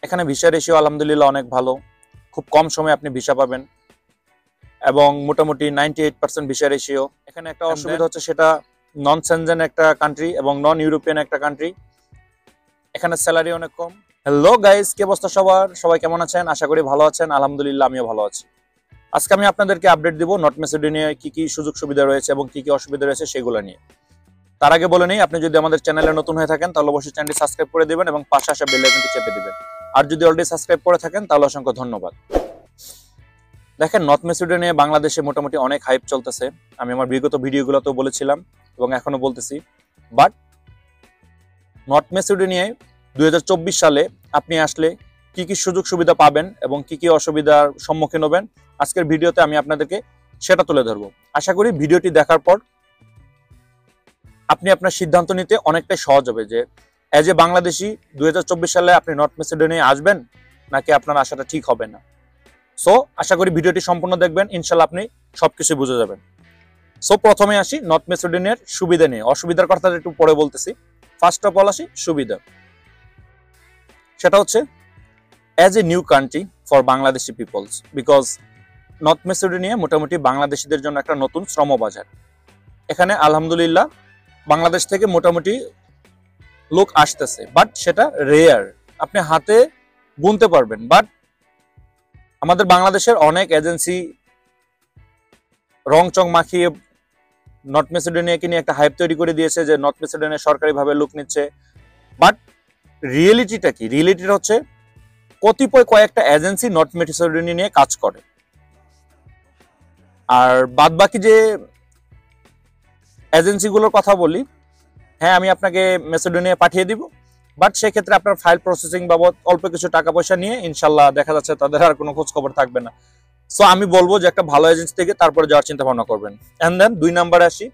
এখানে visa ratio আলহামদুলিল্লাহ অনেক ভালো, খুব কম সময়ে আপনি ভিসা পাবেন এবং মোটামুটি 98% ভিসা রেশিও। এখানে একটা অসুবিধা হচ্ছে, সেটা নন সেনজেন একটা কান্ট্রি এবং নন ইউরোপিয়ান একটা কান্ট্রি, এখানে স্যালারি অনেক কম। হ্যালো গাইস, কি অবস্থা সবার? সবাই কেমন আছেন? আশা করি ভালো আছেন। আলহামদুলিল্লাহ আমিও ভালো আছি। আজকে আমি আপনাদেরকে আপডেট দিব নর্থ ম্যাসেডোনিয়ায় কি কি সুযোগ সুবিধা রয়েছে এবং কি কি অসুবিধা রয়েছে সেগুলো নিয়ে। তার আগে বলে নেই, আপনি যদি আমাদের চ্যানেলে নতুন হয়ে থাকেন তাহলে অবশ্যই চ্যানেলটি সাবস্ক্রাইব করে দিবেন এবং পাশে আসা বেল আইকনটি চেপে দিবেন। আর যদি অলরেডি সাবস্ক্রাইব করে থাকেন তাহলে অসংখ্য ধন্যবাদ। দেখেন, নর্থ ম্যাসেডোনিয়া বাংলাদেশে মোটামুটি অনেক হাইপ চলতেছে। আমি আমার বিগত ভিডিওগুলোতেও বলেছিলাম এবং এখনো বলতেছি। বাট নর্থ ম্যাসেডোনিয়ায় 2024 সালে আপনি আসলে কি কি সুযোগ সুবিধা পাবেন এবং কি কি অসুবিধার সম্মুখীন হবেন, আজকের ভিডিওতে আমি আপনাদেরকে সেটা তুলে ধরবো। আশা করি ভিডিওটি দেখার পর আপনি আপনার সিদ্ধান্ত নিতে অনেকটাই সহজ হবে যে এজ এ বাংলাদেশি 2024 সালে আপনি নর্থ ম্যাসেডোনিয়ায় আসবেন নাকি আপনার আশাটা ঠিক হবে না। সো আশা করি ভিডিওটি সম্পূর্ণ দেখবেন, ইনশাল্লাহ আপনি সবকিছু বুঝে যাবেন। সো প্রথমে আসি নর্থ ম্যাসেডোনিয়ার সুবিধা নিয়ে। অসুবিধার কথা একটু পরে বলতেছি। ফার্স্ট অফ অল আসি সুবিধা। সেটা হচ্ছে as a new country for Bangladeshi peoples, because North Macedonia মোটামুটি বাংলাদেশিদের জন্য একটা নতুন শ্রম বাজার। এখানে আলহামদুলিল্লাহ বাংলাদেশ থেকে মোটামুটি লোক আসতেছে, বাট সেটা রেয়ার, আপনি হাতে গুনতে পারবেন। বাট আমাদের বাংলাদেশের অনেক এজেন্সি রং চং মাখিয়ে নর্থ ম্যাসেডোনিয়াকে নিয়ে একটা হাইপ তৈরি করে দিয়েছে যে নর্থ ম্যাসেডোনিয়া সরকারিভাবে লোক নিচ্ছে। বাট রিয়েলিটিটা কি? রিয়েলিটিটা হচ্ছে কতিপয় কয়েকটা এজেন্সি নর্থ ম্যাসেডোনিয়া নিয়ে কাজ করে, আর বাদ বাকি যে এজেন্সিগুলোর কথা বলি, হ্যাঁ আমি আপনাকে ম্যাসেডোনিয়া পাঠিয়ে দিব, বাট সেক্ষেত্রে আপনার ফাইল প্রসেসিং বাবদ অল্প কিছু টাকা পয়সা নিয়ে ইনশাল্লাহ দেখা যাচ্ছে তাদের আর কোনো খোঁজ খবর থাকবে না। সো আমি বলবো যে একটা ভালো এজেন্সি থেকে তারপরে যাওয়ার চিন্তা ভাবনা করবেন। এন্ড দেন 2 নম্বরে আসি,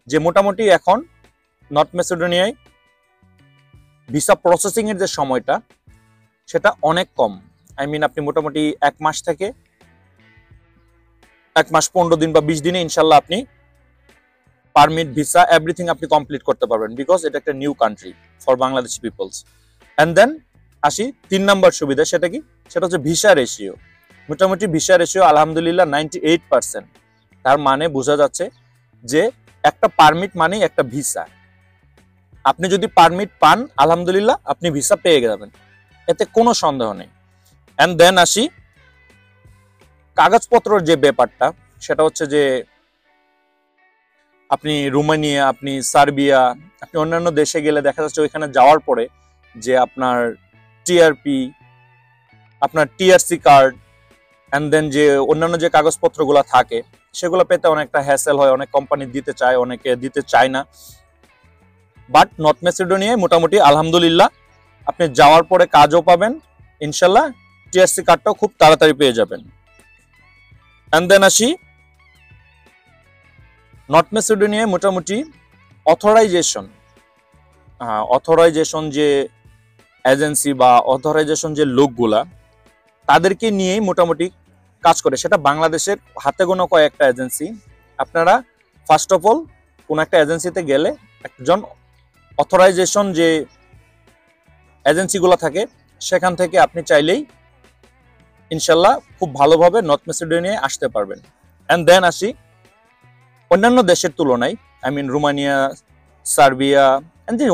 যে মোটামুটি এখন নর্থ ম্যাসেডোনিয়ায় ভিসা প্রসেসিং এর যে সময়টা সেটা অনেক কম। আই মিন আপনি মোটামুটি 1 মাস থেকে 1 মাস 15 দিন বা 20 দিনে ইনশাল্লাহ আপনি পারমিট, ভিসা, এভরিথিং আপনি কমপ্লিট করতে পারবেন, বিকজ এটা একটা new country for Bangladeshi peoples. And then আসি 3 নম্বর সুবিধা। সেটা কি? সেটা হচ্ছে ভিসা রেশিও। মোটামুটি ভিসা রেশিও আলহামদুলিল্লাহ 98%। তার মানে বোঝা যাচ্ছে যে একটা পারমিট মানেই একটা ভিসা। আপনি যদি পারমিট পান আলহামদুলিল্লাহ আপনি ভিসা পেয়ে যাবেন, এতে কোনো সন্দেহ নেই। এন্ড দেন আসি কাগজপত্রের যে ব্যাপারটা, সেটা হচ্ছে যে আপনি রোমানিয়া, আপনি সার্বিয়া, আপনি অন্যান্য দেশে গেলে দেখা যাচ্ছে ওইখানে যাওয়ার পরে যে আপনার টিআরপি, আপনার টিআরসি কার্ড, এন্ড দেন যে অন্যান্য যে কাগজপত্রগুলো থাকে সেগুলো পেতে অনেকটা হ্যাসেল হয়। অনেক কোম্পানি দিতে চায়, অনেকে দিতে চায় না। বাট নর্থ ম্যাসেডোনিয়ায় মোটামুটি আলহামদুলিল্লাহ আপনি যাওয়ার পরে কাজও পাবেন ইনশাল্লাহ, টিআরসি কার্ডটাও খুব তাড়াতাড়ি পেয়ে যাবেন। এন্ড দেন আসি নর্থ ম্যাসেডোনিয়ায় মোটামুটি অথরাইজেশন যে এজেন্সি বা অথরাইজেশন যে লোকগুলা তাদেরকে নিয়েই মোটামুটি কাজ করে। সেটা বাংলাদেশের হাতে গোনা কয়েকটা এজেন্সি। আপনারা ফার্স্ট অফ অল কোন একটা এজেন্সিতে গেলে একজন অথরাইজেশন যে এজেন্সিগুলো থাকে সেখান থেকে আপনি চাইলেই ইনশাল্লাহ খুব ভালোভাবে নর্থ ম্যাসেডোনিয়ায় আসতে পারবেন। এন্ড দেন আসি অন্যান্য দেশের তুলনায়, আই মিন রোমানিয়া, সার্বিয়া,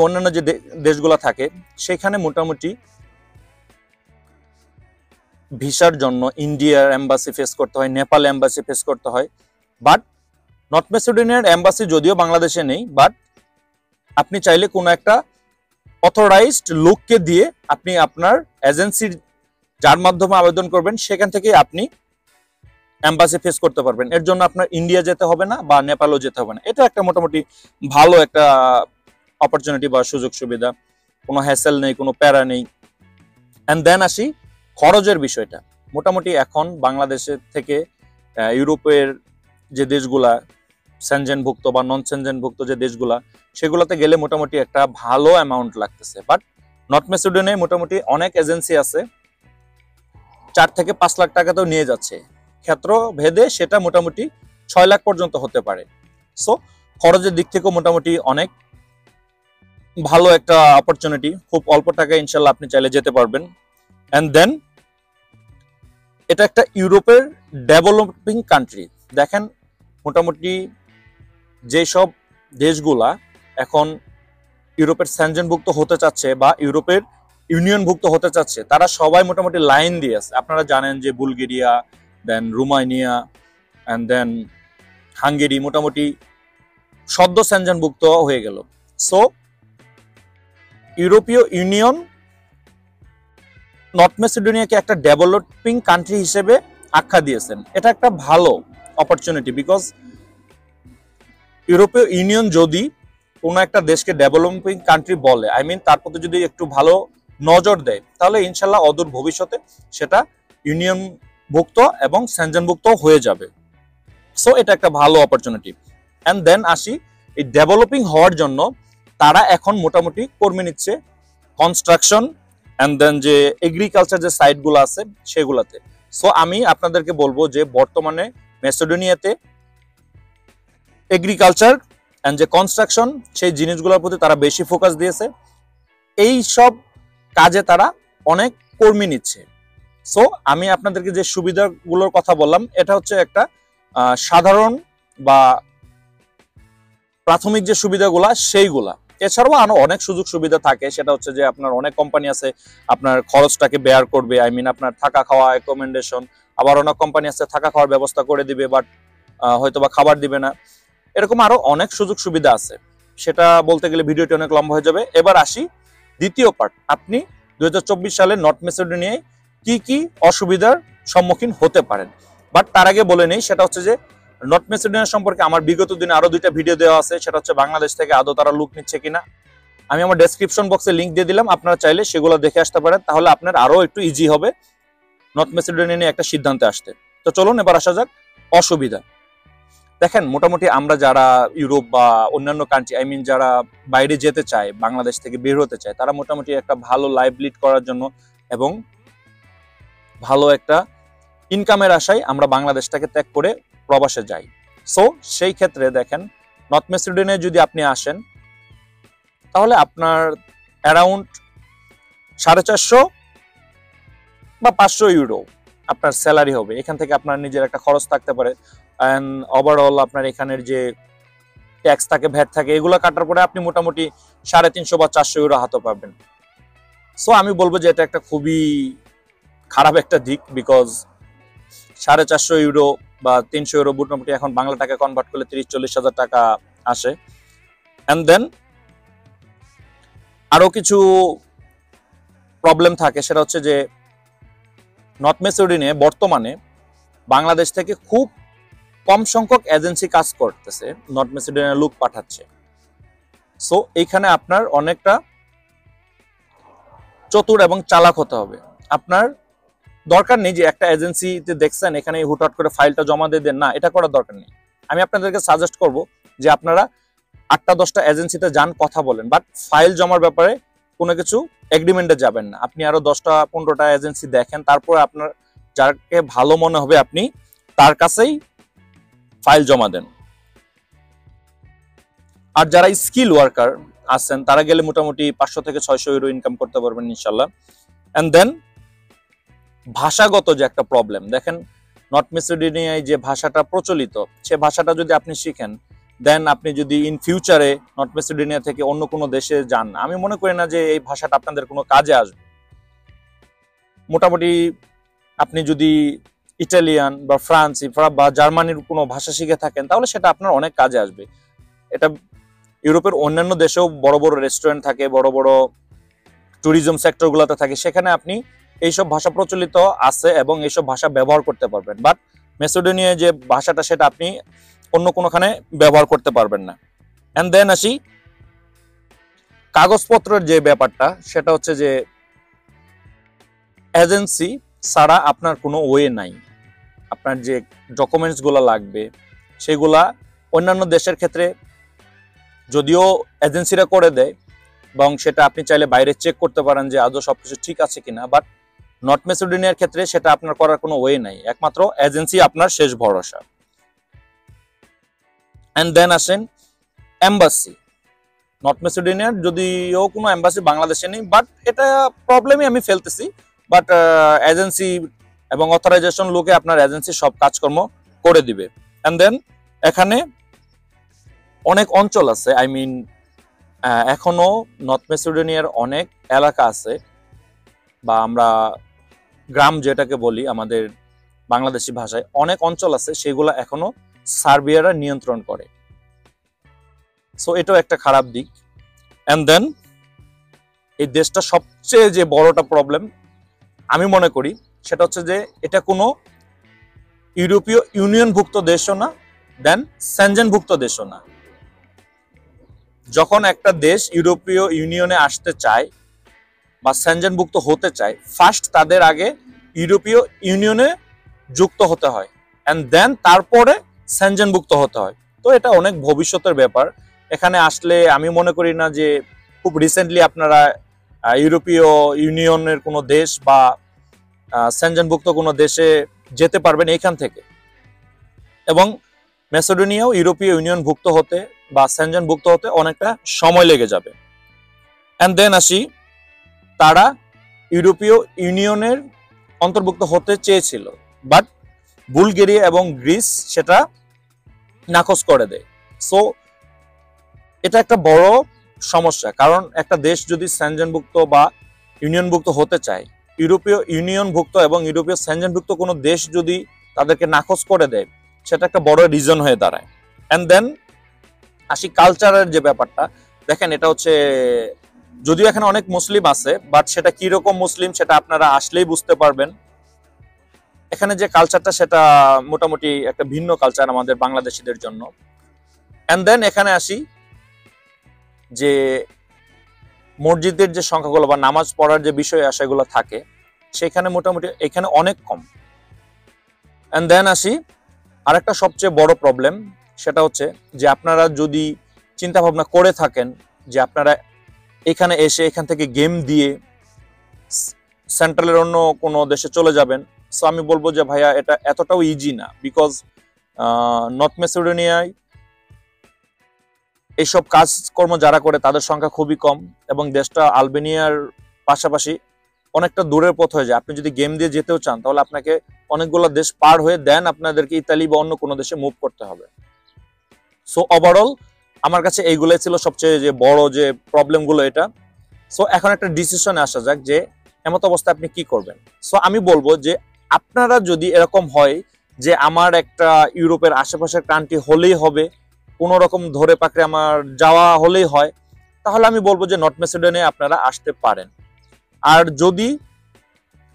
অন্যান্য যে দেশগুলো থাকে সেখানে মোটামুটি ভিসার জন্য ইন্ডিয়ার এম্বাসি ফেস করতে হয়, নেপাল এম্বাসি ফেস করতে হয়। বাট নর্থ ম্যাসেডোনিয়ার এম্বাসি যদিও বাংলাদেশে নেই, বাট আপনি চাইলে কোনো একটা অথরাইজড লোককে দিয়ে আপনি আপনার এজেন্সির যার মাধ্যমে আবেদন করবেন সেখান থেকে আপনি এম্বাসি ফেস করতে পারবেন। এর জন্য আপনার ইন্ডিয়া যেতে হবে না বা নেপালও যেতে হবে না। এটা একটা মোটামুটি ভালো একটা অপরচুনিটি বা সুযোগ সুবিধা, কোনো হ্যাসেল নেই, কোনো প্যারা নেই। এন্ড দেন আসি খরচের বিষয়টা। মোটামুটি এখন বাংলাদেশের থেকে ইউরোপের যে দেশগুলা সেনজেনভুক্ত বা নন সেনজেনভুক্ত যে দেশগুলা সেগুলোতে গেলে মোটামুটি একটা ভালো অ্যামাউন্ট লাগতেছে। বাট নর্থ ম্যাসেডোনিয়ায় মোটামুটি অনেক এজেন্সি আছে 4 থেকে 5 লাখ টাকাতেও নিয়ে যাচ্ছে। ক্ষেত্র ভেদে সেটা মোটামুটি 6 লাখ পর্যন্ত হতে পারে। সো খরচের দিক থেকেও মোটামুটি অনেক ভালো একটা অপরচুনিটি। খুব অল্প টাকায় ইনশাল্লাহ আপনি চাইলে যেতে পারবেন। অ্যান্ড দেন এটা একটা ইউরোপের ডেভেলপিং কান্ট্রি। দেখেন মোটামুটি যেসব দেশগুলা এখন ইউরোপের সেনজেনভুক্ত হতে চাচ্ছে বা ইউরোপের ইউনিয়নভুক্ত হতে চাচ্ছে, তারা সবাই মোটামুটি লাইন দিয়ে আছে। আপনারা জানেন যে Bulgaria, then Romania and then Hungary মোটামুটি সদ্য সেনজেনভুক্ত হয়ে গেল। সো ইউরোপীয় ইউনিয়ন নর্থ ম্যাসেডোনিয়াকে একটা ডেভেলপিং কান্ট্রি হিসেবে আখ্যা দিয়েছেন। এটা একটা ভালো অপরচুনিটি, বিকজ ইউরোপীয় ইউনিয়ন যদি কোনো একটা দেশকে ডেভেলপিং কান্ট্রি বলে, আই মিন তার প্রতি যদি একটু ভালো নজর দেয়, তাহলে ইনশাল্লাহ অদূর ভবিষ্যতে সেটা ইউনিয়নভুক্ত এবং সেনজেনভুক্ত হয়ে যাবে। সো এটা একটা ভালো অপরচুনিটি। অ্যান্ড দেন আসি এই ডেভেলপিং হওয়ার জন্য তারা এখন মোটামুটি কর্মী নিচ্ছে কনস্ট্রাকশন অ্যান্ড দেন যে এগ্রিকালচার যে সাইটগুলো আছে সেগুলাতে। সো আমি আপনাদেরকে বলবো যে বর্তমানে ম্যাসেডোনিয়াতে এগ্রিকালচার অ্যান্ড যে কনস্ট্রাকশন সেই জিনিসগুলোর প্রতি তারা বেশি ফোকাস দিয়েছে। এই সব কাজে তারা অনেক কর্মী নিচ্ছে। সো আমি আপনাদেরকে যে সুবিধাগুলোর কথা বললাম এটা হচ্ছে একটা সাধারণ বা প্রাথমিক যে সুবিধাগুলা সেইগুলা। এছাড়াও আরো অনেক সুযোগ সুবিধা থাকে, সেটা হচ্ছে যে আপনার অনেক কোম্পানি আছে আপনার খরচটাকে বেয়ার করবে, আই মিন আপনার থাকা খাওয়া অ্যাকোমোডেশন। আবার অনেক কোম্পানি আছে থাকা খাওয়ার ব্যবস্থা করে দিবে বাট হয়তো বা খাবার দিবে না। এরকম আরো অনেক সুযোগ সুবিধা আছে, সেটা বলতে গেলে ভিডিওটি অনেক লম্বা হয়ে যাবে। এবার আসি দ্বিতীয় পার্ট, আপনি 2024 সালে নর্থ ম্যাসেডোনিয়ায় কি কি অসুবিধার সম্মুখীন হতে পারেন। বাট তার আগে বলে নেই, সেটা হচ্ছে যে নর্থ ম্যাসেডোনিয়া সম্পর্কে আমার বিগত দিনে আরো 2টা ভিডিও দেওয়া আছে, সেটা হচ্ছে বাংলাদেশ থেকে আদৌ তারা লুক নিচ্ছে কিনা। আমি আমার ডেসক্রিপশন বক্সে লিঙ্ক দিয়ে দিলাম, আপনারা চাইলে সেগুলো দেখে আসতে পারেন, তাহলে আপনার আরো একটু ইজি হবে নর্থ ম্যাসেডোনিয়া নিয়ে একটা সিদ্ধান্তে আসতে। তো চলুন এবার আসা যাক অসুবিধা। দেখেন মোটামুটি আমরা যারা ইউরোপ বা অন্যান্য কান্ট্রি, আই মিন যারা বাইরে যেতে চায়, বাংলাদেশ থেকে বের হতে চায়, তারা মোটামুটি একটা ভালো লাইফ লিড করার জন্য এবং ভালো একটা ইনকামের আশায় আমরা বাংলাদেশটাকে ত্যাগ করে প্রবাসে যাই। সো সেই ক্ষেত্রে দেখেন নর্থ ম্যাসেডোনিয়ায় যদি আপনি আসেন তাহলে আপনার অ্যারাউন্ড 450 বা 500 ইউরো আপনার স্যালারি হবে। এখান থেকে আপনার নিজের একটা খরচ থাকতে পারে, অ্যান্ড ওভারঅল আপনার এখানের যে ট্যাক্স থাকে, ভ্যাট থাকে, এগুলো কাটার পরে আপনি মোটামুটি 350 বা 400 ইউরো হাতে পাবেন। সো আমি বলবো যে এটা একটা খুবই খারাপ একটা দিক, বিকজ 450 ইউরো বা 300 ইউরো মোটামুটি এখন বাংলা টাকা কনভার্ট করলে 30-40 হাজার টাকা আসে। অ্যান্ড দেন আরো কিছু প্রবলেম থাকে, সেটা হচ্ছে যে নর্থ ম্যাসেডোনিয়ায় বর্তমানে বাংলাদেশ থেকে খুব কম সংখ্যক এজেন্সি কাজ করতেছে, নর্থ ম্যাসেডোনিয়া লোক পাঠাচ্ছে। সো এইখানে আপনার অনেকটা চতুর এবং চালাক হতে হবে। আপনার দরকার নেই যে একটা এজেন্সিতে দেখছেন এখানে হুটহাট করে ফাইলটা জমা দিয়ে দেন, না, এটা করার দরকার নেই। আমি আপনাদেরকে সাজেস্ট করব যে আপনারা 8টা-10টা এজেন্সিতে যান, কথা বলেন, বাট ফাইল জমার ব্যাপারে কোনো কিছু এগ্রিমেন্টে যাবেন না। আপনি আরো 10টা-15টা এজেন্সি দেখেন, তারপরে আপনার যাকে ভালো মনে হবে আপনি তার কাছেই ফাইল জমা দেন। আর যারা স্কিল ওয়ার্কার আছেন তারা গেলে মোটামুটি 500 থেকে 600 ইউরো ইনকাম করতে পারবেন ইনশাল্লাহ। এন্ড দেন ভাষাগত যে একটা প্রবলেম, দেখেন নর্থ ম্যাসেডোনিয়ায় যে ভাষাটা প্রচলিত, সে ভাষাটা যদি আপনি শিখেন, দেন আপনি যদি ইন ফিউচারে নর্থ ম্যাসেডোনিয়া থেকে অন্য কোনো দেশে যান, আমি মনে করি না যে এই ভাষাটা আপনাদের কোনো কাজে আসবে। মোটামুটি আপনি যদি ইটালিয়ান বা ফ্রান্সি বা জার্মানির কোনো ভাষা শিখে থাকেন তাহলে সেটা আপনার অনেক কাজে আসবে। এটা ইউরোপের অন্যান্য দেশেও বড় বড় রেস্টুরেন্ট থাকে, বড় বড় ট্যুরিজম সেক্টরগুলোতে থাকে, সেখানে আপনি এইসব ভাষা প্রচলিত আছে এবং এইসব ভাষা ব্যবহার করতে পারবেন। বাট ম্যাসেডোনিয়ায় যে ভাষাটা সেটা আপনি অন্য কোনোখানে ব্যবহার করতে পারবেন না। এন্ড দেন আসি কাগজপত্রের যে ব্যাপারটা, সেটা হচ্ছে যে এজেন্সি ছাড়া আপনার কোনো ওয়ে নাই। আপনার যে ডকুমেন্টস গুলা লাগবে সেগুলা অন্যান্য দেশের ক্ষেত্রে যদিও এজেন্সিরা করে দেয় এবং সেটা আপনি চাইলে বাইরে চেক করতে পারেন যে আদৌ সবকিছু ঠিক আছে কিনা, বাট নর্থ ম্যাসেডোনিয়ার ক্ষেত্রে সেটা আপনার করার কোনো ওয়ে নাই, একমাত্র এজেন্সি আপনার শেষ ভরসা। এন্ড দেন আসেন এম্বাসি। নর্থ ম্যাসেডোনিয়ার যদিও কোনো এম্বাসি বাংলাদেশে নেই, বাট এটা প্রবলেমই আমি ফেলতেছি, বাট এজেন্সি এবং অথরাইজেশন লোকে আপনার এজেন্সি সব কাজকর্ম করে দিবে। এন্ড দেন এখানে অনেক অঞ্চল আছে, আই মিন এখনো নর্থ মেসিডোনিয়ার অনেক এলাকা আছে, বা আমরা গ্রাম যেটাকে বলি আমাদের বাংলাদেশি ভাষায়, অনেক অঞ্চল আছে সেগুলো এখনো সার্বিয়ারা নিয়ন্ত্রণ করে। সো এটাও একটা খারাপ দিক। এন্ড দেন এই দেশটা সবচেয়ে যে বড়টা প্রবলেম আমি মনে করি সেটা হচ্ছে যে এটা কোনো ইউরোপীয় ইউনিয়নভুক্ত দেশও না, দেন সেনজেনভুক্ত দেশও না। যখন একটা দেশ ইউরোপীয় ইউনিয়নে আসতে চায় বা সেনজেনভুক্ত হতে চায়, ফার্স্ট তাদের আগে ইউরোপীয় ইউনিয়নে যুক্ত হতে হয়, এন্ড দেন তারপরে সেনজেনভুক্ত হতে হয়। তো এটা অনেক ভবিষ্যতের ব্যাপার। এখানে আসলে আমি মনে করি না যে খুব রিসেন্টলি আপনারা ইউরোপীয় ইউনিয়নের কোনো দেশ বা সেনজেনভুক্ত কোনো দেশে যেতে পারবেন এইখান থেকে। এবং মেসিডোনিয়াও ইউরোপীয় ইউনিয়নভুক্ত হতে বা সেনজেনভুক্ত হতে অনেকটা সময় লেগে যাবে। এন্ড দেন আসি, তারা ইউরোপীয় ইউনিয়নের অন্তর্ভুক্ত হতে চেয়েছিল, বাট বুলগেরিয়া এবং গ্রিস সেটা নাকচ করে দেয়। সো এটা একটা বড় সমস্যা, কারণ একটা দেশ যদি সেনজেনভুক্ত বা ইউনিয়নভুক্ত হতে চায়, ইউরোপীয় ইউনিয়নভুক্ত এবং ইউরোপীয় সেনজেনভুক্ত কোনো দেশ যদি তাদেরকে নাকচ করে দেয়, সেটা একটা বড় রিজন হয়ে দাঁড়ায়। এন্ড দেন আসি কালচারের যে ব্যাপারটা, দেখেন এটা হচ্ছে, যদিও এখানে অনেক মুসলিম আছে, বাট সেটা কিরকম মুসলিম সেটা আপনারা আসলেই বুঝতে পারবেন। এখানে যে কালচারটা সেটা মোটামুটি একটা ভিন্ন কালচার আমাদের বাংলাদেশিদের জন্য। এন্ড দেন এখানে আসি যে মসজিদের যে সংখ্যাগুলো বা নামাজ পড়ার যে বিষয় আশাগুলো থাকে সেখানে মোটামুটি এখানে অনেক কম। এন্ড দেন আসি আরেকটা সবচেয়ে বড় প্রবলেম, সেটা হচ্ছে যে আপনারা যদি চিন্তা ভাবনা করে থাকেন যে আপনারা এখানে এসে এখান থেকে গেম দিয়ে সেন্ট্রালের অন্য কোনো দেশে চলে যাবেন, সো আমি বলবো যে ভাইয়া এটা এতটাও ইজি না। বিকজ নর্থ মেসিডোনিয়ায় এইসব কাজকর্ম যারা করে তাদের সংখ্যা খুবই কম, এবং দেশটা আলবেনিয়ার পাশাপাশি অনেকটা দূরের পথ হয়ে যায়। আপনি যদি গেম দিয়ে যেতেও চান তাহলে আপনাকে অনেকগুলো দেশ পার হয়ে দেন আপনাদেরকে ইতালি বা অন্য কোনো দেশে মুভ করতে হবে। সো ওভারঅল আমার কাছে এইগুলোই ছিল সবচেয়ে যে বড় যে প্রবলেমগুলো এটা। সো এখন একটা ডিসিশনে আসা যাক যে এমত অবস্থায় আপনি কি করবেন। সো আমি বলবো যে আপনারা যদি এরকম হয় যে আমার একটা ইউরোপের আশেপাশের কান্ট্রি হলেই হবে, কোনো রকম ধরে পাকড়ে আমার যাওয়া হলেই হয়, তাহলে আমি বলবো যে নর্থ মেসিডোনিয়া আপনারা আসতে পারেন। আর যদি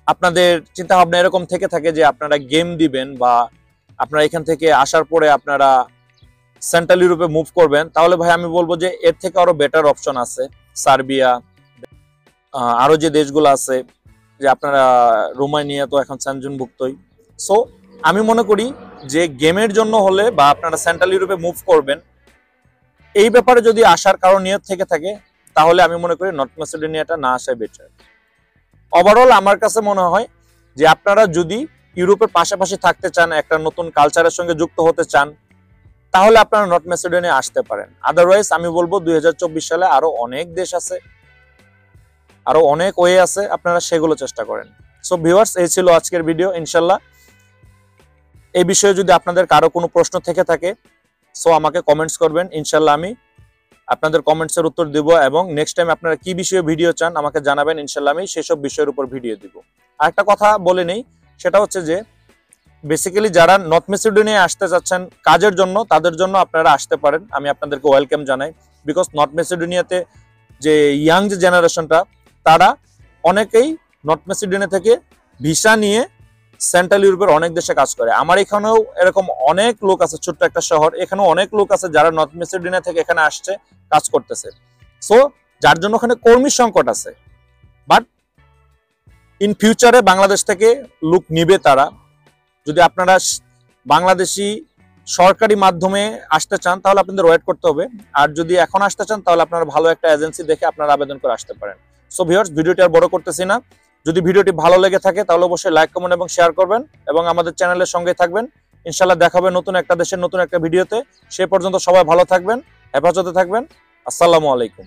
আপনাদের চিন্তা ভাবনা এরকম থেকে থাকে যে আপনারা গেম দিবেন বা আপনারা এখান থেকে আসার পরে আপনারা সেন্ট্রাল ইউরোপে মুভ করবেন, তাহলে ভাই আমি বলবো যে এর থেকে আরো বেটার অপশন আছে। সার্বিয়া, আরো যে দেশগুলো আছে, যে আপনারা রোমানিয়া তো এখন সেনজেনভুক্তই। সো আমি মনে করি যে গেমের জন্য হলে বা আপনারা সেন্ট্রাল ইউরোপে মুভ করবেন, এই ব্যাপারে যদি আসার কারো নিয়ত থেকে থাকে, তাহলে আমি মনে করি নর্থ মেসিডোনিয়াটা না আসাই বেটার। ওভারঅল আমার কাছে মনে হয় যে আপনারা যদি ইউরোপের পাশাপাশি থাকতে চান, একটা নতুন কালচারের সঙ্গে যুক্ত হতে চান, তাহলে আপনারা নর্থ মেসিডোনিয়া আসতে পারেন। আদারওয়াইজ আমি বলবো 2024 সালে আরো অনেক দেশ আছে, আরো অনেক ওয়ে আছে, আপনারা সেগুলো চেষ্টা করেন। সো ভিউয়ার্স, এই ছিল আজকের ভিডিও। ইনশাল্লাহ এই বিষয়ে যদি আপনাদের কারো কোনো প্রশ্ন থেকে থাকে, সো আমাকে কমেন্টস করবেন, ইনশাল্লাহ আমি আপনাদের কমেন্টসের উত্তর দিব, এবং নেক্সট টাইম আপনারা কি বিষয়ে ভিডিও চান আমাকে জানাবেন, ইনশাল্লাহ আমি সেসব বিষয়ের উপর ভিডিও দিব। আর একটা কথা বলে নেই, সেটা হচ্ছে যে বেসিক্যালি যারা নর্থ মেসিডোনিয়া আসতে চাচ্ছেন কাজের জন্য, তাদের জন্য আপনারা আসতে পারেন, আমি আপনাদেরকে ওয়েলকাম জানাই। বিকজ নর্থ মেসিডোনিয়াতে যে ইয়াং যে জেনারেশনটা, তারা অনেকেই নর্থ মেসিডোনিয়া থেকে ভিসা নিয়ে সেন্ট্রাল ইউরোপের অনেক দেশে কাজ করে। আমার এখানেও এরকম অনেক লোক আছে, ছোট্ট একটা শহর, এখানেও অনেক লোক আছে যারা নর্থ মেসিডোনিয়া থেকে এখানে আসছে, কাজ করতেছে। সো যার জন্য ওখানে কর্মী সংকট আছে, বাট ইন ফিউচারে বাংলাদেশ থেকে লোক নিবে তারা। যদি আপনারা বাংলাদেশি সরকারি মাধ্যমে আসতে চান তাহলে আপনাদের ওয়েট করতে হবে, আর যদি এখন আসতে চান তাহলে আপনারা ভালো একটা এজেন্সি দেখে আপনারা আবেদন করে আসতে পারেন। সো ভিউয়ার্স, ভিডিওটি আর বড় করতেছি না। যদি ভিডিওটি ভালো লেগে থাকে তাহলে অবশ্যই লাইক, কমেন্ট এবং শেয়ার করবেন, এবং আমাদের চ্যানেলের সঙ্গে থাকবেন। ইনশাআল্লাহ দেখা হবে নতুন একটা দেশের নতুন একটা ভিডিওতে। সে পর্যন্ত সবাই ভালো থাকবেন, হেফাজতে থাকবেন। আসসালামু আলাইকুম।